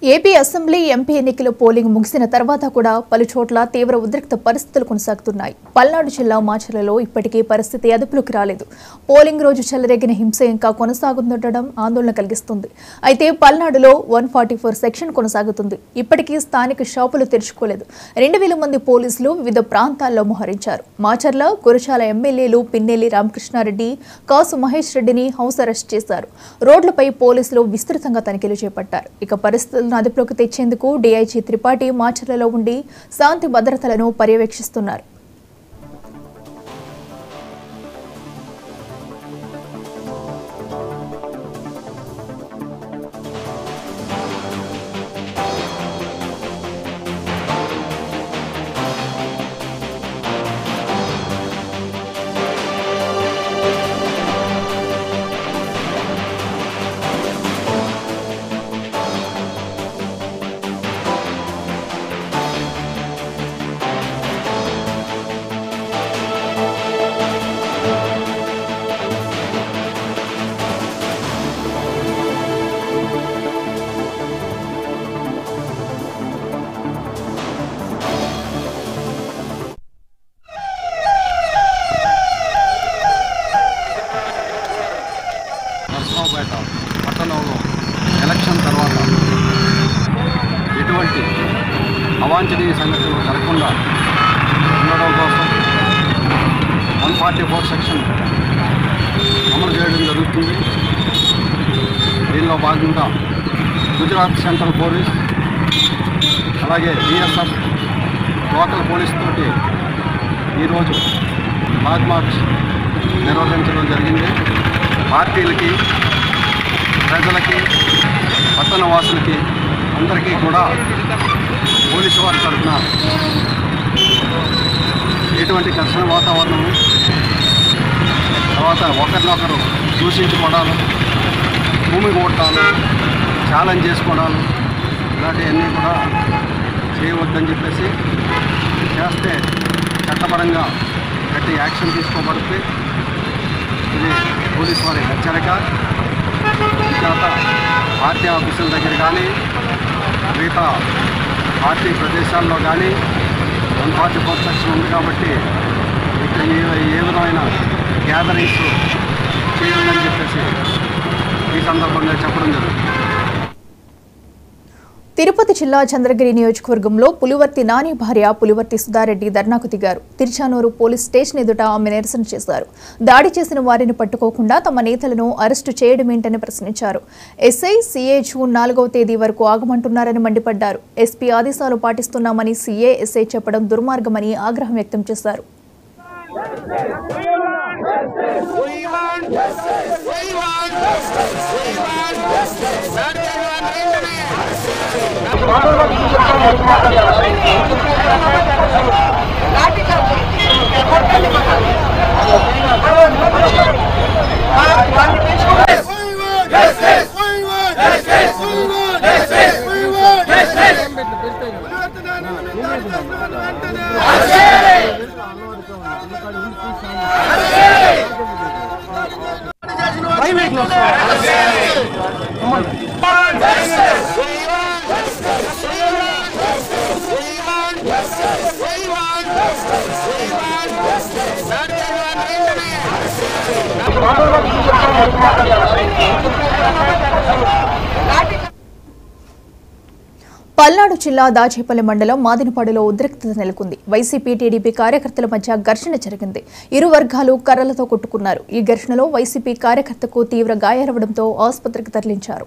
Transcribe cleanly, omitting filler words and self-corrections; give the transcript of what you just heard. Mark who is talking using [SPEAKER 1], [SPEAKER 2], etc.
[SPEAKER 1] AP assembly MP ఎన్నికల polling ముగిసిన తర్వాత కూడా పలుచోట్ల తీవ్ర ఉద్రిక్త పరిస్థితులు కొనసాగుతున్నాయి. పల్నాడు జిల్లా మాచర్లలో ఇప్పటికీ పరిస్థితి అదుపులోకి రాలేదు. పోలింగ్ రోజు చెలరేగిన హింస ఇంకా కొనసాగుతుండటం ఆందోళన కలిగిస్తుంది. అయితే పల్నాడులో 144 సెక్షన్ కొనసాగుతుంది. ఇప్పటికీ స్థానిక షాపులు తెరుచుకోలేదు. 2000 మంది పోలీసులు వివిధ ప్రాంతాల్లో మోహరించారు. మాచర్ల కురచాల ఎమ్మెల్యేలు పిన్నెల్లి రామకృష్ణారెడ్డి, కాసు మహేష్ రెడ్డిని హౌస్ అరెస్ట్ చేశారు. రోడ్లపై పోలీసులు విస్తృతంగా తనిఖీలు చేపట్టారు. ఇక పరిస్థితులను అదుపులోకి తెచ్చేందుకు డీఐజీ త్రిపాఠి మాచర్లలో ఉండి శాంతి భద్రతలను పర్యవేక్షిస్తున్నారు.
[SPEAKER 2] పట్టణంలో ఎలక్షన్ తర్వాత ఎటువంటి అవాంఛనీయ సంఘటనలు జరగకుండా ఉండడం కోసం 144 సెక్షన్ అమలు చేయడం జరుగుతుంది. దీనిలో భాగంగా గుజరాత్ సెంట్రల్ పోలీస్ అలాగే బిఎస్ఎఫ్ లోకల్ పోలీస్ తోటి ఈరోజు ఫ్లాగ్ మార్చ్ నిర్వహించడం జరిగింది. పార్టీలకి, ప్రజలకి, పట్టణ వాసులకి అందరికీ కూడా పోలీసు వారి తరఫున ఎటువంటి ఘర్షణ వాతావరణం, తర్వాత ఒకరినొకరు దూషించుకోవడాలు, భూమి కొట్టాలు, ఛాలెంజ్ చేసుకోవడాలు ఇలాంటివన్నీ కూడా చేయవద్దని చెప్పేసి, చేస్తే చట్టపరంగా గట్టి యాక్షన్ తీసుకోబడితే ఇది పోలీసు వారి హెచ్చరిక. తర్వాత పార్టీ ఆఫీసుల దగ్గర కానీ మిగతా పార్టీ ప్రదేశాల్లో కానీ 144 సెక్షన్ ఉంది కాబట్టి ఇక్కడ ఏ విధమైన గ్యాదరింగ్స్ చేయాలని చెప్పేసి ఈ సందర్భంగా చెప్పడం జరుగుతుంది.
[SPEAKER 1] తిరుపతి జిల్లా చంద్రగిరి నియోజకవర్గంలో పులివర్తి నాని భార్య పులివర్తి సుధారెడ్డి ధర్నాకు దిగారు. తిరుచానూరు పోలీస్ స్టేషన్ ఎదుట ఆమె నిరసన చేశారు. దాడి చేసిన వారిని పట్టుకోకుండా తమ నేతలను అరెస్టు చేయడమేంటని ప్రశ్నించారు. ఎస్ఐ, సీఏ జూన్ 4వ తేదీ వరకు ఆగమంటున్నారని మండిపడ్డారు. ఎస్పీ ఆదేశాలు పాటిస్తున్నామని సీఏ, ఎస్ఐ చెప్పడం దుర్మార్గమని ఆగ్రహం వ్యక్తం చేశారు. పల్నాడు జిల్లా దాచేపల్లి మండలం మాదినపాడులో ఉద్రిక్తత నెలకొంది. వైసీపీ, టీడీపీ కార్యకర్తల మధ్య ఘర్షణ జరిగింది. ఇరు వర్గాలు కర్రలతో కొట్టుకున్నారు. ఈ ఘర్షణలో వైసీపీ కార్యకర్తకు తీవ్ర గాయాలవడంతో ఆసుపత్రికి తరలించారు.